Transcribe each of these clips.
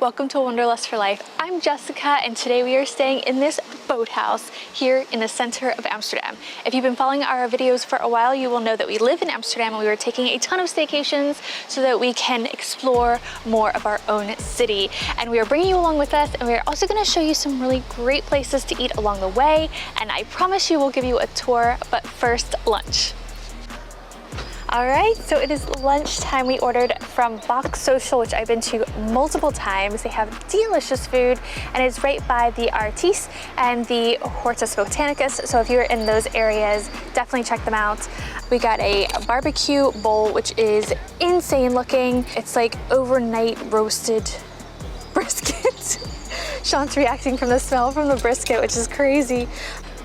Welcome to Wanderlust for Life. I'm Jessica and today we are staying in this boathouse here in the center of Amsterdam. If you've been following our videos for a while, you will know that we live in Amsterdam and we were taking a ton of staycations so that we can explore more of our own city. And we are bringing you along with us, and we are also going to show you some really great places to eat along the way. And I promise you we'll give you a tour, but first, lunch. All right, so it is lunchtime. We ordered from Box Social, which I've been to multiple times. They have delicious food, and it's right by the AMTSERDAM and the Hortus Botanicus. So if you're in those areas, definitely check them out. We got a barbecue bowl, which is insane looking. It's like overnight roasted brisket. Sean's reacting from the smell from the brisket, which is crazy.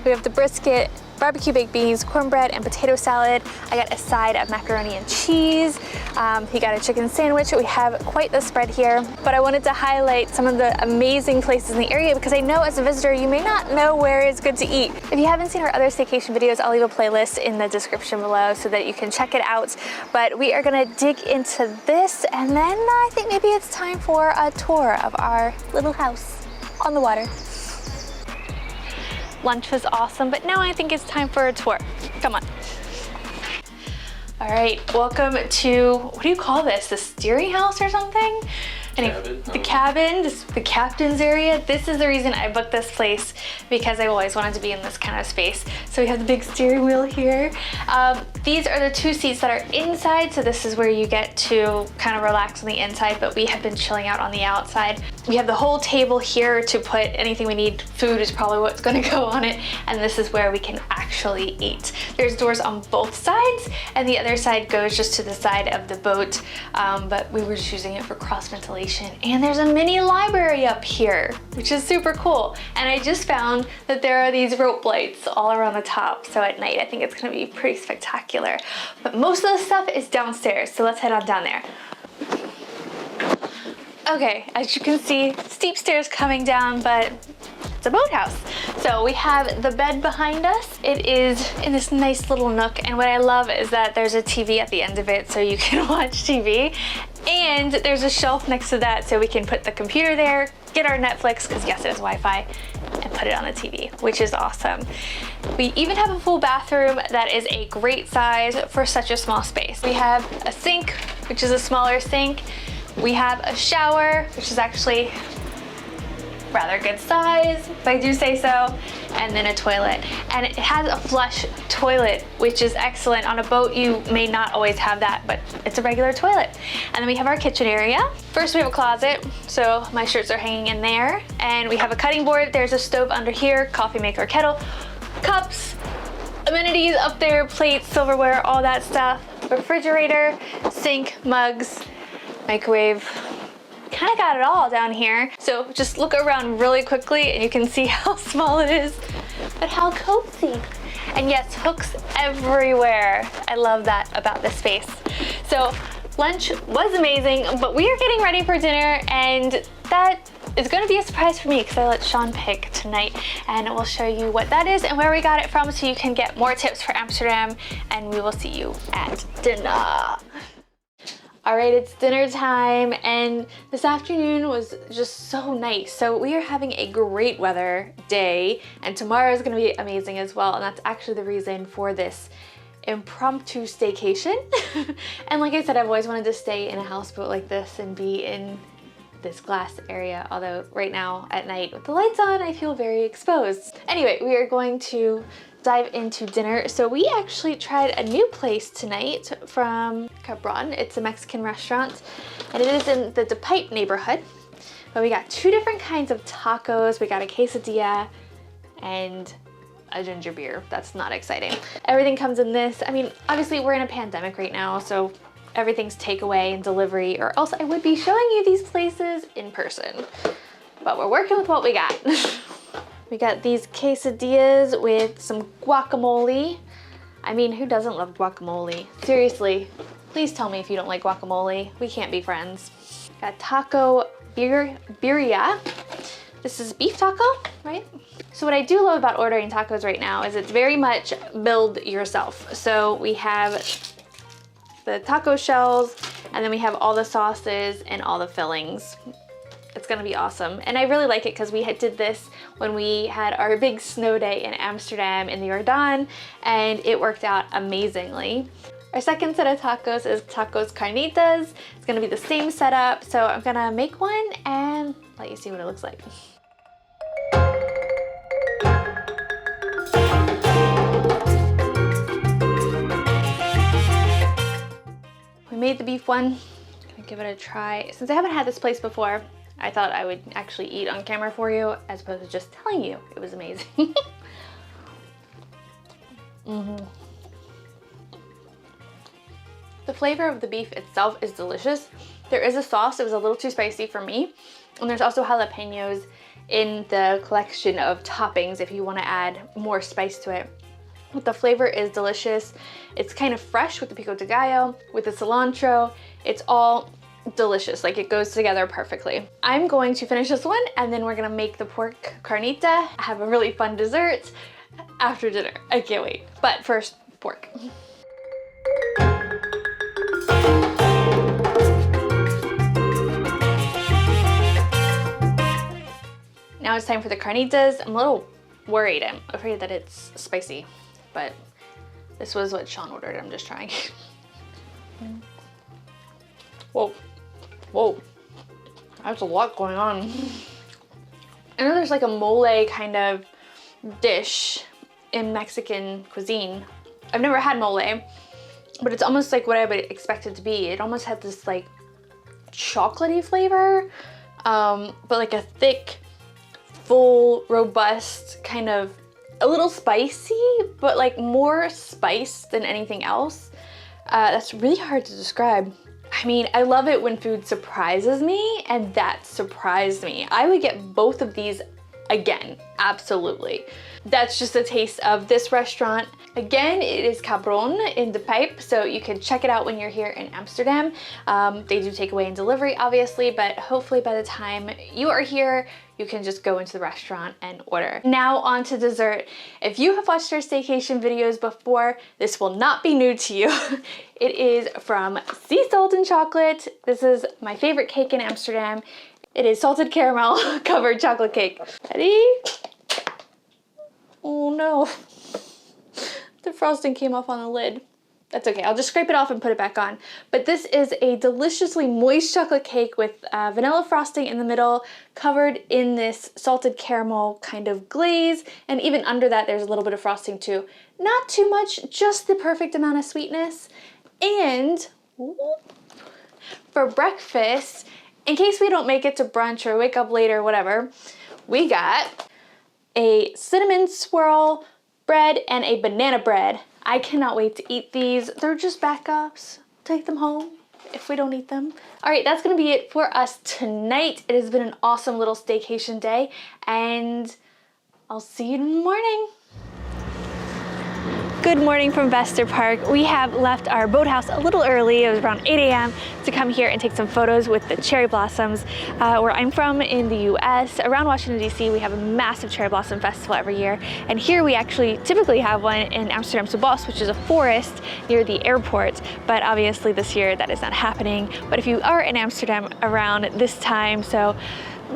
We have the brisket, barbecue baked beans, cornbread, and potato salad. I got a side of macaroni and cheese. He got a chicken sandwich. We have quite the spread here, but I wanted to highlight some of the amazing places in the area because I know as a visitor, you may not know where is good to eat. If you haven't seen our other staycation videos, I'll leave a playlist in the description below so that you can check it out. But we are gonna dig into this, and then I think maybe it's time for a tour of our little house on the water. Lunch was awesome, but now I think it's time for a tour. Come on. All right, welcome to, what do you call this? The steering house or something? The cabin, the captain's area. This is the reason I booked this place, because I've always wanted to be in this kind of space. So we have the big steering wheel here. These are the two seats that are inside. So this is where you get to kind of relax on the inside, but we have been chilling out on the outside. We have the whole table here to put anything we need. Food is probably what's gonna go on it. And this is where we can actually eat. There's doors on both sides, and the other side goes just to the side of the boat. But we were just using it for cross ventilation. And there's a mini library up here, which is super cool. And I just found that there are these rope lights all around the top. So at night, I think it's gonna be pretty spectacular. But most of the stuff is downstairs. So let's head on down there. Okay, as you can see, steep stairs coming down, but it's a boathouse. So we have the bed behind us. It is in this nice little nook, and what I love is that there's a TV at the end of it so you can watch TV. And there's a shelf next to that so we can put the computer there, get our Netflix, because yes, it has Wi-Fi, and put it on the TV, which is awesome. We even have a full bathroom that is a great size for such a small space. We have a sink, which is a smaller sink. We have a shower, which is actually rather good size, if I do say so, and then a toilet. And it has a flush toilet, which is excellent. On a boat, you may not always have that, but it's a regular toilet. And then we have our kitchen area. First, we have a closet, so my shirts are hanging in there. And we have a cutting board. There's a stove under here, coffee maker, kettle, cups, amenities up there, plates, silverware, all that stuff. Refrigerator, sink, mugs, microwave. Kind of got it all down here. So just look around really quickly and you can see how small it is, but how cozy. And yes, hooks everywhere. I love that about this space. So lunch was amazing, but we are getting ready for dinner, and that is going to be a surprise for me because I let Sean pick tonight, and we'll show you what that is and where we got it from so you can get more tips for Amsterdam, and we will see you at dinner. All right, it's dinner time, and this afternoon was just so nice. So we are having a great weather day, and tomorrow is gonna be amazing as well. And that's actually the reason for this impromptu staycation. And like I said, I've always wanted to stay in a houseboat like this and be in this glass area. Although right now at night with the lights on, I feel very exposed. Anyway, we are going to dive into dinner. So we actually tried a new place tonight from Cabron. It's a Mexican restaurant, and it is in the De Pipe neighborhood. But we got two different kinds of tacos. We got a quesadilla and a ginger beer. That's not exciting. Everything comes in this. I mean, obviously we're in a pandemic right now, so everything's takeaway and delivery, or else I would be showing you these places in person. But we're working with what we got. We got these quesadillas with some guacamole. I mean, who doesn't love guacamole? Seriously, please tell me if you don't like guacamole. We can't be friends. Got taco birria. This is beef taco, right? So what I do love about ordering tacos right now is it's very much build yourself. So we have the taco shells, and then we have all the sauces and all the fillings. It's gonna be awesome. And I really like it because we did this when we had our big snow day in Amsterdam in the Jordaan, and it worked out amazingly. Our second set of tacos is tacos carnitas. It's gonna be the same setup, so I'm gonna make one and let you see what it looks like. We made the beef one. Gonna give it a try. Since I haven't had this place before, I thought I would actually eat on camera for you as opposed to just telling you it was amazing. The flavor of the beef itself is delicious. There is a sauce, it was a little too spicy for me. And there's also jalapenos in the collection of toppings if you want to add more spice to it. But the flavor is delicious. It's kind of fresh with the pico de gallo, with the cilantro. It's all delicious, like it goes together perfectly. I'm going to finish this one and then we're gonna make the pork carnita, have a really fun dessert after dinner. I can't wait. But first, pork. Now it's time for the carnitas. I'm a little worried. I'm afraid that it's spicy, but this was what Sean ordered. I'm just trying. Whoa, whoa, that's a lot going on. I know there's like a mole kind of dish in Mexican cuisine. I've never had mole, but it's almost like what I would expect it to be. It almost had this like chocolatey flavor, but like a thick, full, robust, kind of a little spicy, but like more spice than anything else. That's really hard to describe. I mean, I love it when food surprises me, and that surprised me. I would get both of these again, absolutely. That's just a taste of this restaurant. Again, it is Cabron in the Pipe, so you can check it out when you're here in Amsterdam. They do takeaway and delivery, obviously, but hopefully by the time you are here, you can just go into the restaurant and order. Now on to dessert. If you have watched our staycation videos before, this will not be new to you. It is from Sea Salt and Chocolate. This is my favorite cake in Amsterdam. It is salted caramel covered chocolate cake. Ready? Oh no. The frosting came off on the lid. That's okay, I'll just scrape it off and put it back on. But this is a deliciously moist chocolate cake with vanilla frosting in the middle, covered in this salted caramel kind of glaze, and even under that there's a little bit of frosting too. Not too much, just the perfect amount of sweetness. And for breakfast, in case we don't make it to brunch or wake up late or whatever, we got a cinnamon swirl bread and a banana bread. I cannot wait to eat these. They're just backups. Take them home if we don't eat them. All right, that's gonna be it for us tonight. It has been an awesome little staycation day, and I'll see you in the morning. Good morning from Vester Park. We have left our boathouse a little early. It was around 8 a.m. to come here and take some photos with the cherry blossoms. Where I'm from in the US, around Washington, D.C., we have a massive cherry blossom festival every year. And here we actually typically have one in Amsterdam Bos, which is a forest near the airport. But obviously this year that is not happening. But if you are in Amsterdam around this time, so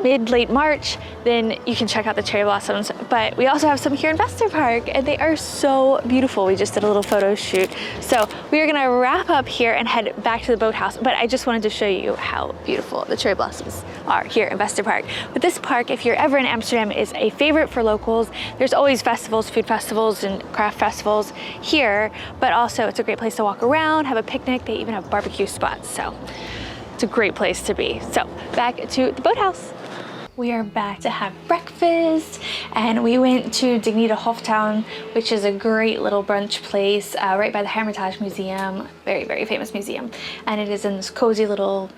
mid-late March, then you can check out the cherry blossoms. But we also have some here in Vester Park, and they are so beautiful. We just did a little photo shoot. So we are gonna wrap up here and head back to the boathouse, but I just wanted to show you how beautiful the cherry blossoms are here in Vester Park. But this park, if you're ever in Amsterdam, is a favorite for locals. There's always festivals, food festivals and craft festivals here, but also it's a great place to walk around, have a picnic. They even have barbecue spots, so it's a great place to be. So back to the boathouse. We are back to have breakfast, and we went to Dignita Hoftown, which is a great little brunch place right by the Hermitage Museum, very, very famous museum. And it is in this cozy little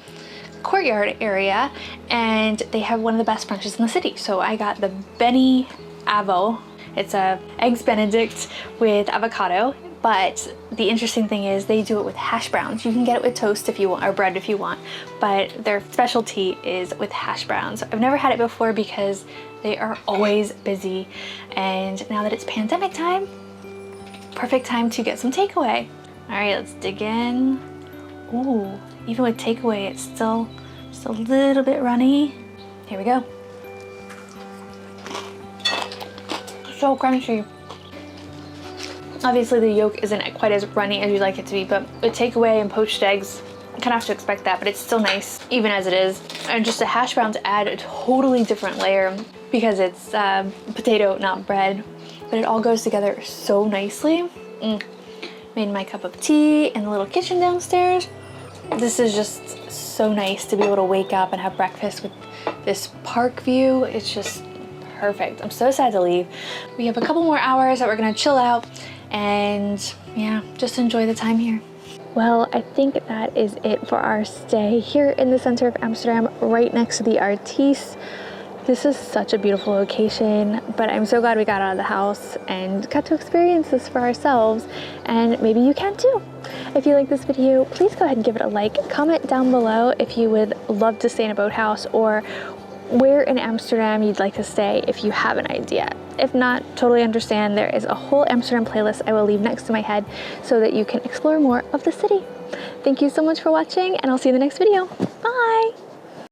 courtyard area, and they have one of the best brunches in the city. So I got the Benny Avo. It's a eggs Benedict with avocado. But the interesting thing is they do it with hash browns. You can get it with toast if you want, or bread if you want, but their specialty is with hash browns. I've never had it before because they are always busy. And now that it's pandemic time, perfect time to get some takeaway. All right, let's dig in. Ooh, even with takeaway, it's still just a little bit runny. Here we go. So crunchy. Obviously the yolk isn't quite as runny as you'd like it to be, but with takeaway and poached eggs, you kind of have to expect that, but it's still nice, even as it is. And just a hash brown to add a totally different layer because it's potato, not bread. But it all goes together so nicely. Made my cup of tea in the little kitchen downstairs. This is just so nice to be able to wake up and have breakfast with this park view. It's just perfect. I'm so sad to leave. We have a couple more hours that we're gonna chill out and yeah, just enjoy the time here. Well, I think that is it for our stay here in the center of Amsterdam, right next to the Hortus. This is such a beautiful location, but I'm so glad we got out of the house and got to experience this for ourselves, and maybe you can too. If you like this video, please go ahead and give it a like. Comment down below if you would love to stay in a boathouse or where in Amsterdam you'd like to stay if you have an idea. If not, totally understand. There is a whole Amsterdam playlist I will leave next to my head so that you can explore more of the city. Thank you so much for watching, and I'll see you in the next video. Bye!